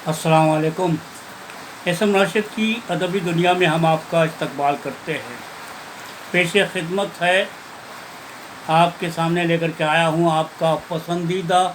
السلام علیکم۔ اسم راشد کی ادبی دنیا میں ہم آپ کا استقبال کرتے ہیں۔ پیش خدمت ہے، آپ کے سامنے لے کر کے آیا ہوں آپ کا پسندیدہ،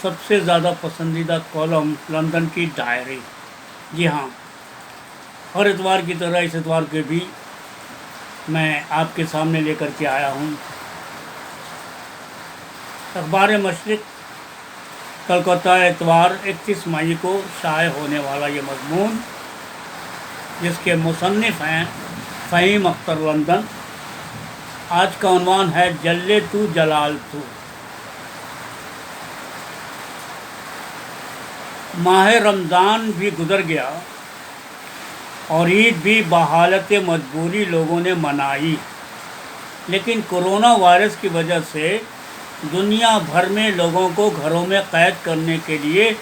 سب سے زیادہ پسندیدہ کالم لندن کی ڈائری۔ جی ہاں، ہر اتوار کی طرح اس اتوار کے بھی میں آپ کے سامنے لے کر کے آیا ہوں۔ اخبار مشرق کلکتہ، اتوار 31 مئی کو شائع ہونے والا یہ مضمون، جس کے مصنف ہیں فہیم اختر لندن۔ آج کا عنوان ہے جلے تو جلال تو۔ ماہ رمضان بھی گزر گیا اور عید بھی بحالت مجبوری لوگوں نے منائی، لیکن کرونا وائرس کی وجہ سے دنیا بھر میں لوگوں کو گھروں میں قید کرنے کے لیے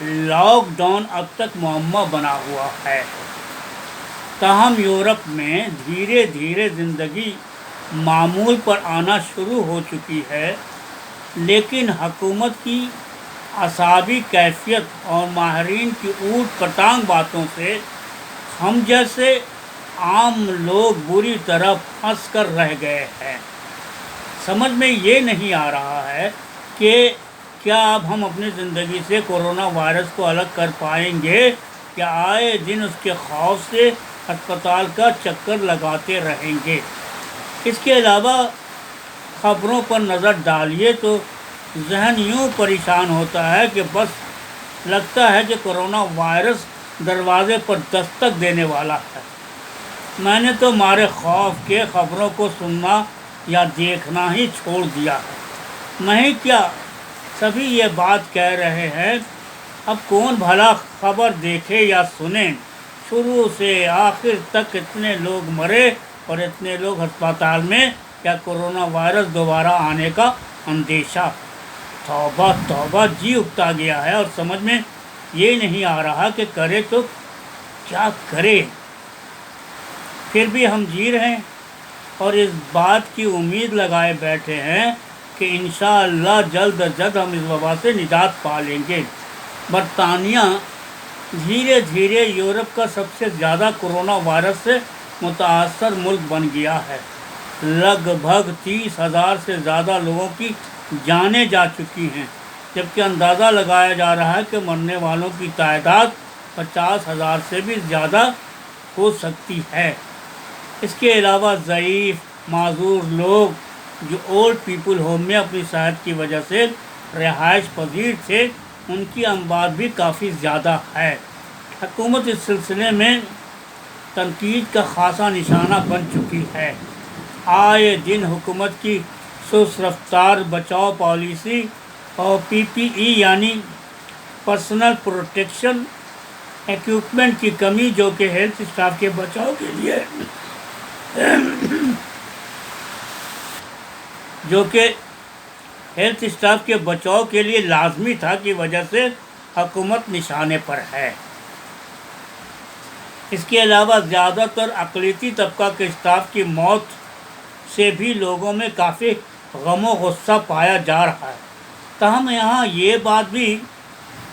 لاک ڈاؤن اب تک معمہ بنا ہوا ہے۔ تاہم یورپ میں دھیرے دھیرے زندگی معمول پر آنا شروع ہو چکی ہے، لیکن حکومت کی اعصابی کیفیت اور ماہرین کی اوٹ پٹانگ باتوں سے ہم جیسے عام لوگ بری طرح پھنس کر رہ گئے ہیں۔ سمجھ میں یہ نہیں آ رہا ہے کہ کیا اب ہم اپنی زندگی سے کرونا وائرس کو الگ کر پائیں گے، یا آئے دن اس کے خوف سے ہسپتال کا چکر لگاتے رہیں گے۔ اس کے علاوہ خبروں پر نظر ڈالیے تو ذہن یوں پریشان ہوتا ہے کہ بس لگتا ہے کہ کرونا وائرس دروازے پر دستک دینے والا ہے۔ میں نے تو مارے خوف کے خبروں کو سننا یا دیکھنا ہی چھوڑ دیا ہے۔ نہیں کیا سبھی یہ بات کہہ رہے ہیں، اب کون بھلا خبر دیکھے یا سنے؟ شروع سے آخر تک اتنے لوگ مرے اور اتنے لوگ ہسپتال میں، یا کرونا وائرس دوبارہ آنے کا اندیشہ؟ توبہ توبہ، جی اکتا گیا ہے اور سمجھ میں یہ نہیں آ رہا کہ کرے تو کیا کرے۔ پھر بھی ہم جی رہے ہیں اور اس بات کی امید لگائے بیٹھے ہیں کہ انشاءاللہ جلد از جلد ہم اس وبا سے نجات پا لیں گے۔ برطانیہ دھیرے دھیرے یورپ کا سب سے زیادہ کرونا وائرس سے متاثر ملک بن گیا ہے۔ لگ بھگ 30,000 سے زیادہ لوگوں کی جانیں جا چکی ہیں، جبکہ اندازہ لگایا جا رہا ہے کہ مرنے والوں کی تعداد 50,000 سے بھی زیادہ ہو سکتی ہے۔ اس کے علاوہ ضعیف معذور لوگ جو اولڈ پیپل ہوم میں اپنی صحت کی وجہ سے رہائش پذیر تھے، ان کی اموات بھی کافی زیادہ ہے۔ حکومت اس سلسلے میں تنقید کا خاصا نشانہ بن چکی ہے۔ آئے دن حکومت کی سست رفتار بچاؤ پالیسی اور PPE یعنی پرسنل پروٹیکشن ایکوپمنٹ کی کمی، جو کہ ہیلتھ اسٹاف کے بچاؤ کے لیے لازمی تھا، کی وجہ سے حکومت نشانے پر ہے۔ اس کے علاوہ زیادہ تر اقلیتی طبقہ کے اسٹاف کی موت سے بھی لوگوں میں کافی غم و غصہ پایا جا رہا ہے۔ تاہم یہاں یہ بات بھی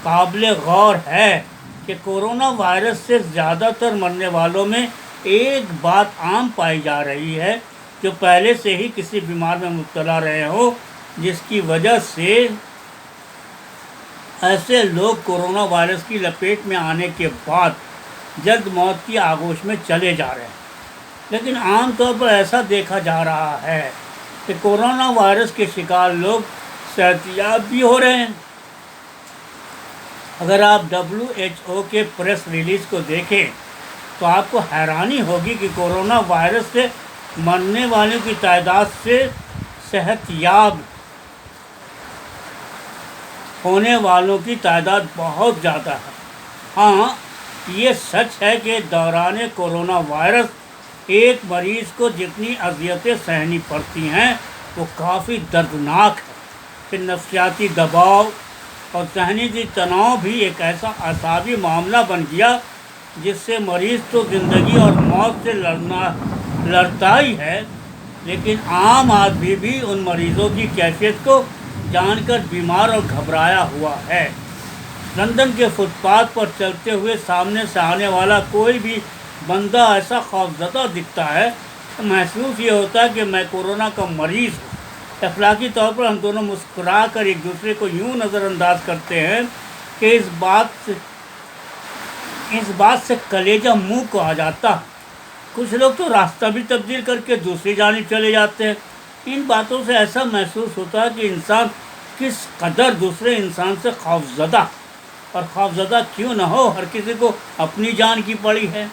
قابل غور ہے کہ کرونا وائرس سے زیادہ تر مرنے والوں میں ایک بات عام پائی جا رہی ہے، جو پہلے سے ہی کسی بیمار میں مبتلا رہے ہو، جس کی وجہ سے ایسے لوگ کرونا وائرس کی لپیٹ میں آنے کے بعد جلد موت کی آغوش میں چلے جا رہے ہیں۔ لیکن عام طور پر ایسا دیکھا جا رہا ہے کہ کرونا وائرس کے شکار لوگ صحت یاب بھی ہو رہے ہیں۔ اگر آپ WHO کے پریس ریلیز کو دیکھیں تو آپ کو حیرانی ہوگی کہ کرونا وائرس سے مرنے والوں کی تعداد سے صحت یاب ہونے والوں کی تعداد بہت زیادہ ہے۔ ہاں، یہ سچ ہے کہ دوران کرونا وائرس ایک مریض کو جتنی اذیتیں سہنی پڑتی ہیں وہ کافی دردناک ہے۔ پھر نفسیاتی دباؤ اور ذہنی تناؤ بھی ایک ایسا اعصابی معاملہ بن گیا جس سے مریض تو زندگی اور موت سے لڑتا ہی ہے، لیکن عام آدمی بھی ان مریضوں کی کیفیت کو جان کر بیمار اور گھبرایا ہوا ہے۔ لندن کے فٹ پاتھ پر چلتے ہوئے سامنے سے آنے والا کوئی بھی بندہ ایسا خوفزدہ دکھتا ہے کہ محسوس یہ ہوتا ہے کہ میں کورونا کا مریض ہوں۔ اخلاقی طور پر ہم دونوں مسکرا کر ایک دوسرے کو یوں نظر انداز کرتے ہیں کہ اس بات سے کلیجہ منہ کو آ جاتا ہے۔ کچھ لوگ تو راستہ بھی تبدیل کر کے دوسری جانب چلے جاتے ہیں۔ ان باتوں سے ایسا محسوس ہوتا ہے کہ انسان کس قدر دوسرے انسان سے خوفزدہ، اور خوفزدہ کیوں نہ ہو، ہر کسی کو اپنی جان کی پڑی ہے۔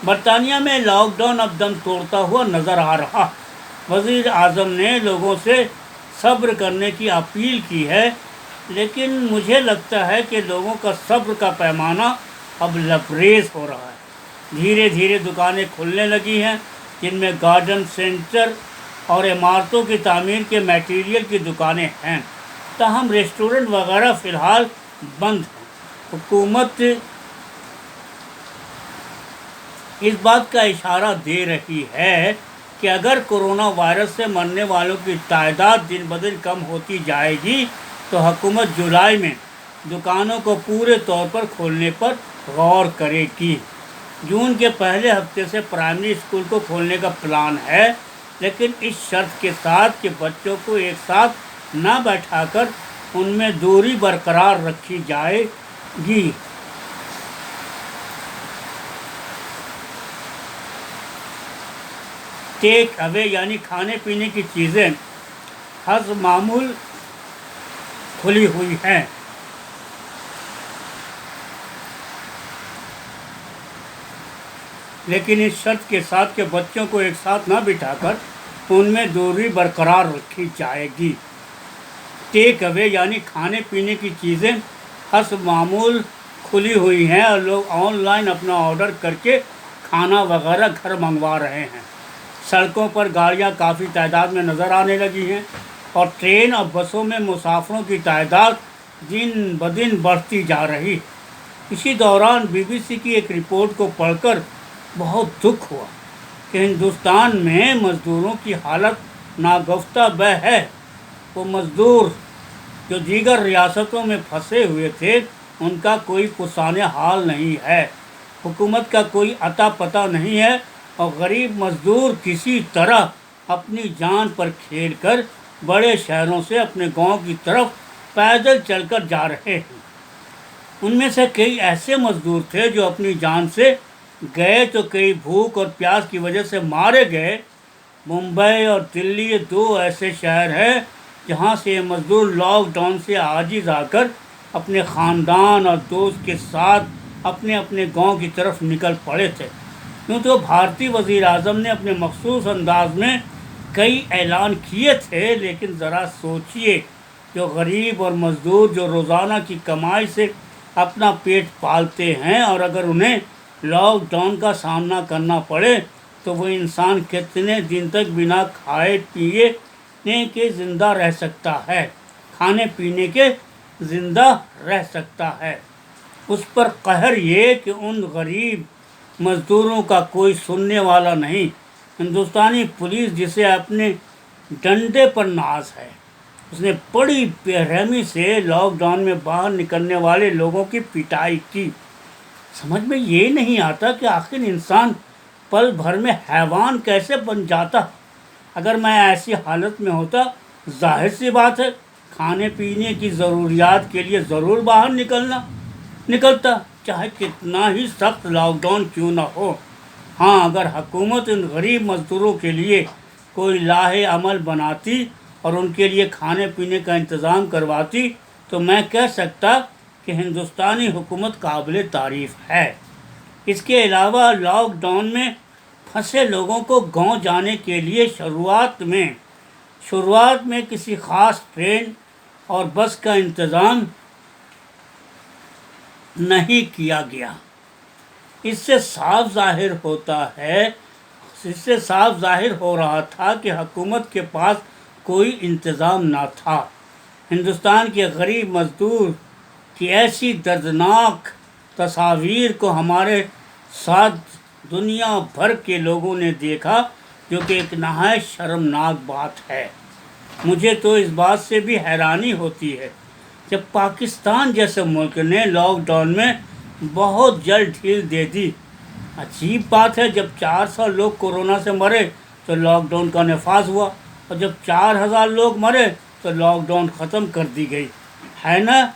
برطانیہ میں لاک ڈاؤن اب دم توڑتا ہوا نظر آ رہا۔ وزیر اعظم نے لوگوں سے صبر کرنے کی اپیل کی ہے، لیکن مجھے لگتا ہے کہ لوگوں کا صبر کا پیمانہ اب لبریز ہو رہا ہے۔ دھیرے دھیرے دکانیں کھلنے لگی ہیں، جن میں گارڈن سینٹر اور عمارتوں کی تعمیر کے میٹیریل کی دکانیں ہیں، تاہم ریسٹورنٹ وغیرہ فی الحال بند ہیں۔ حکومت اس بات کا اشارہ دے رہی ہے کہ اگر کورونا وائرس سے مرنے والوں کی تعداد دن بدن کم ہوتی جائے گی تو حکومت جولائی میں دکانوں کو پورے طور پر کھولنے پر غور کرے گی۔ جون کے پہلے ہفتے سے پرائمری اسکول کو کھولنے کا پلان ہے، لیکن اس شرط کے ساتھ کہ بچوں کو ایک ساتھ نہ بیٹھا کر ان میں دوری برقرار رکھی جائے گی۔ ٹیک اوے یعنی کھانے پینے کی چیزیں حسب معمول کھلی ہوئی ہیں۔ لیکن اس شرط کے ساتھ کہ بچوں کو ایک ساتھ نہ بٹھا کر ان میں دوری برقرار رکھی جائے گی۔ ٹیک اوے یعنی کھانے پینے کی چیزیں حسب معمول کھلی ہوئی ہیں اور لوگ آن لائن اپنا آرڈر کر کے کھانا وغیرہ گھر منگوا رہے ہیں۔ سڑکوں پر گاڑیاں کافی تعداد میں نظر آنے لگی ہیں اور ٹرین اور بسوں میں مسافروں کی تعداد دن بدن بڑھتی جا رہی۔ اسی دوران BBC کی ایک رپورٹ کو پڑھ کر بہت دکھ ہوا کہ ہندوستان میں مزدوروں کی حالت ناگفتہ بہ ہے۔ وہ مزدور جو دیگر ریاستوں میں پھنسے ہوئے تھے، ان کا کوئی پسانے حال نہیں ہے، حکومت کا کوئی عطا پتہ نہیں ہے، اور غریب مزدور کسی طرح اپنی جان پر کھیل کر بڑے شہروں سے اپنے گاؤں کی طرف پیدل چل کر جا رہے ہیں۔ ان میں سے کئی ایسے مزدور تھے جو اپنی جان سے گئے تو کئی بھوک اور پیاس کی وجہ سے مارے گئے۔ ممبئی اور دلی یہ دو ایسے شہر ہیں جہاں سے یہ مزدور لاک ڈاؤن سے عاجز آ کر اپنے خاندان اور دوست کے ساتھ اپنے اپنے گاؤں کی طرف نکل پڑے تھے۔ کیوں تو بھارتی وزیر اعظم نے اپنے مخصوص انداز میں کئی اعلان کیے تھے، لیکن ذرا سوچئے، جو غریب اور مزدور جو روزانہ کی کمائی سے اپنا پیٹ پالتے ہیں، اور اگر انہیں لاک ڈاؤن کا سامنا کرنا پڑے تو وہ انسان کتنے دن تک بنا کھائے پینے کے زندہ رہ سکتا ہے، کھانے پینے کے زندہ رہ سکتا ہے۔ اس پر قہر یہ کہ ان غریب مزدوروں کا کوئی سننے والا نہیں۔ ہندوستانی پولیس جسے اپنے ڈنڈے پر ناز ہے، اس نے بڑی بے رحمی سے لاک ڈاؤن میں باہر نکلنے والے لوگوں کی پٹائی کی۔ سمجھ میں یہ نہیں آتا کہ آخر انسان پل بھر میں حیوان کیسے بن جاتا۔ اگر میں ایسی حالت میں ہوتا، ظاہر سی بات ہے کھانے پینے کی ضروریات کے لیے ضرور باہر نکلتا، چاہے کتنا ہی سخت لاک ڈاؤن کیوں نہ ہو۔ ہاں، اگر حکومت ان غریب مزدوروں کے لیے کوئی لاہ عمل بناتی اور ان کے لیے کھانے پینے کا انتظام کرواتی تو میں کہہ سکتا کہ ہندوستانی حکومت قابل تعریف ہے۔ اس کے علاوہ لاک ڈاؤن میں پھنسے لوگوں کو گاؤں جانے کے لیے شروعات میں کسی خاص ٹرین اور بس کا انتظام نہیں کیا گیا۔ اس سے صاف ظاہر ہو رہا تھا کہ حکومت کے پاس کوئی انتظام نہ تھا۔ ہندوستان کے غریب مزدور کی ایسی دردناک تصاویر کو ہمارے ساتھ دنیا بھر کے لوگوں نے دیکھا، جو کہ ایک نہایت شرمناک بات ہے۔ مجھے تو اس بات سے بھی حیرانی ہوتی ہے جب پاکستان جیسے ملک نے لاک ڈاؤن میں بہت جلد ڈھیل دے دی۔ عجیب بات ہے، جب 400 لوگ کورونا سے مرے تو لاک ڈاؤن کا نفاذ ہوا، اور جب 4000 لوگ مرے تو لاک ڈاؤن ختم کر دی گئی، ہے نا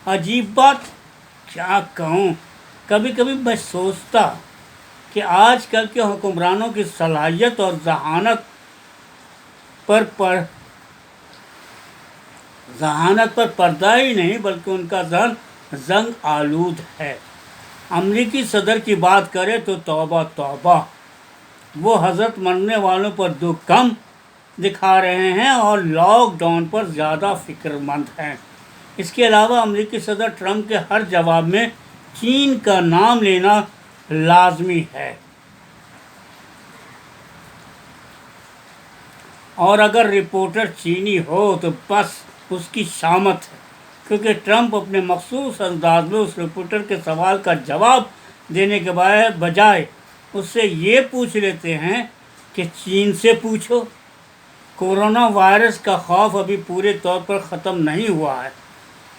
عجیب بات؟ کیا کہوں، کبھی کبھی میں سوچتا کہ آج کل کے حکمرانوں کی صلاحیت اور ذہانت پر پردہ ہی نہیں بلکہ ان کا ذہن زنگ آلود ہے۔ امریکی صدر کی بات کرے تو توبہ توبہ، وہ حضرت مرنے والوں پر دکھ کم دکھا رہے ہیں اور لاک ڈاؤن پر زیادہ فکر مند ہیں۔ اس کے علاوہ امریکی صدر ٹرمپ کے ہر جواب میں چین کا نام لینا لازمی ہے، اور اگر رپورٹر چینی ہو تو بس اس کی شامت ہے، کیونکہ ٹرمپ اپنے مخصوص انداز میں اس رپورٹر کے سوال کا جواب دینے کے بجائے اس سے یہ پوچھ لیتے ہیں کہ چین سے پوچھو۔ کورونا وائرس کا خوف ابھی پورے طور پر ختم نہیں ہوا ہے۔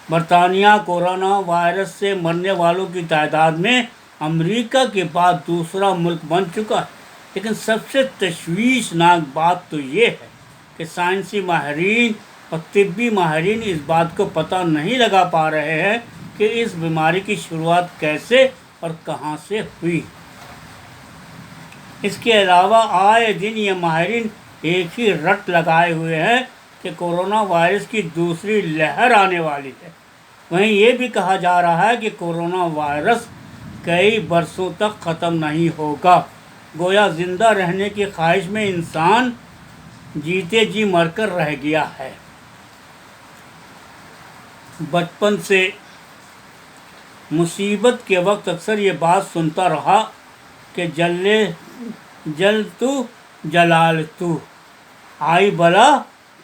برطانیہ کورونا وائرس سے مرنے والوں کی تعداد میں امریکہ کے بعد دوسرا ملک بن چکا ہے، لیکن سب سے تشویشناک بات تو یہ ہے کہ سائنسی ماہرین اور طبی ماہرین اس بات کو پتہ نہیں لگا پا رہے ہیں کہ اس بیماری کی شروعات کیسے اور کہاں سے ہوئی۔ اس کے علاوہ آئے دن یہ ماہرین ایک ہی رٹ لگائے ہوئے ہیں کہ کورونا وائرس کی دوسری لہر آنے والی ہے۔ وہیں یہ بھی کہا جا رہا ہے کہ کورونا وائرس کئی برسوں تک ختم نہیں ہوگا، گویا زندہ رہنے کی خواہش میں انسان جیتے جی مر کر رہ گیا ہے۔ بچپن سے مصیبت کے وقت اکثر یہ بات سنتا رہا کہ جل تو جلال تو، آئی بلا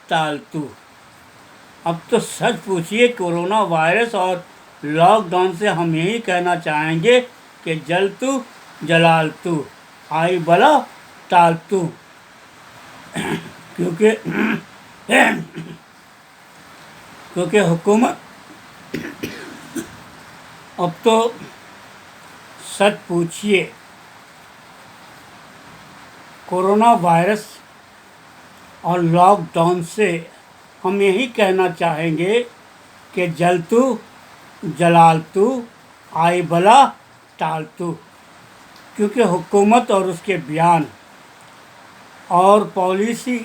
ٹال تو۔ اب تو سچ پوچھیے، کورونا وائرس اور لاک ڈاؤن سے ہم یہی کہنا چاہیں گے کہ جل تو جلال تو، آئی بلا ٹال تو، کیونکہ حکومت اب تو سچ پوچھیے، کورونا وائرس اور لاک ڈاؤن سے ہم یہی کہنا چاہیں گے کہ جل تو جلال تو، آئی بلا ٹال تو، کیونکہ حکومت اور اس کے بیان اور پالیسی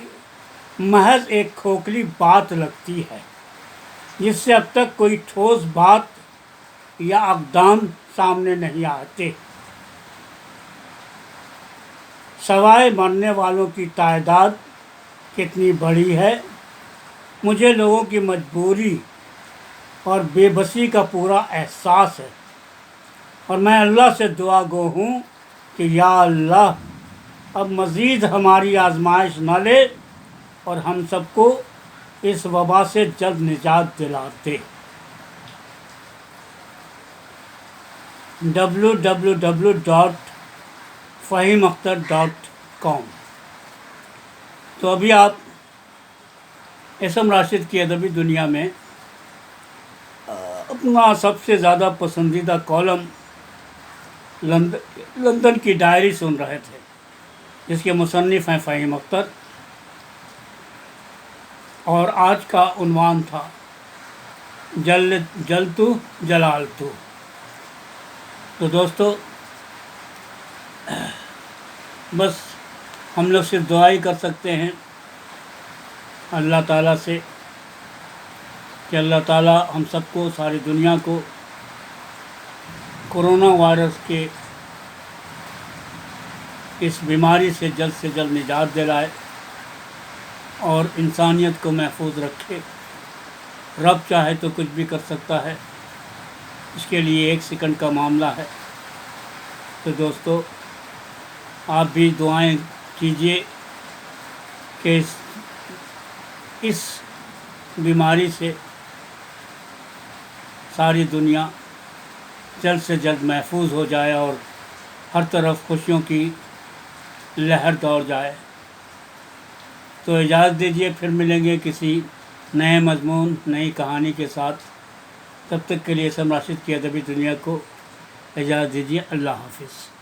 محض ایک کھوکھلی بات لگتی ہے، جس سے اب تک کوئی ٹھوس بات یا اقدام سامنے نہیں آتے، سوائے مرنے والوں کی تعداد کتنی بڑی ہے۔ مجھے لوگوں کی مجبوری اور بے بسی کا پورا احساس ہے، اور میں اللہ سے دعا گو ہوں کہ یا اللہ اب مزید ہماری آزمائش نہ لے اور ہم سب کو اس وبا سے جلد نجات دلا دے۔ www.fahimakhtar.com۔ تو ابھی آپ اسم راشد کی ادبی دنیا میں اپنا سب سے زیادہ پسندیدہ کالم لندن کی ڈائری سن رہے تھے، جس کے مصنف ہیں فہیم اختر، اور آج کا عنوان تھا جل تو جلال تو۔ تو دوستو، بس ہم لوگ صرف دعا ہی کر سکتے ہیں اللہ تعالیٰ سے کہ اللہ تعالیٰ ہم سب کو، ساری دنیا کو کورونا وائرس کے اس بیماری سے جلد نجات دلائے اور انسانیت کو محفوظ رکھے۔ رب چاہے تو کچھ بھی کر سکتا ہے، اس کے لیے 1 سیکنڈ کا معاملہ ہے۔ تو دوستو، آپ بھی دعائیں کیجئے کہ اس بیماری سے ساری دنیا جلد سے جلد محفوظ ہو جائے اور ہر طرف خوشیوں کی لہر دوڑ جائے۔ تو اجازت دیجیے، پھر ملیں گے کسی نئے مضمون نئی کہانی کے ساتھ. تب تک کے لیے اسلام راشد کی ادبی دنیا کو اجازت دیجیے. اللہ حافظ.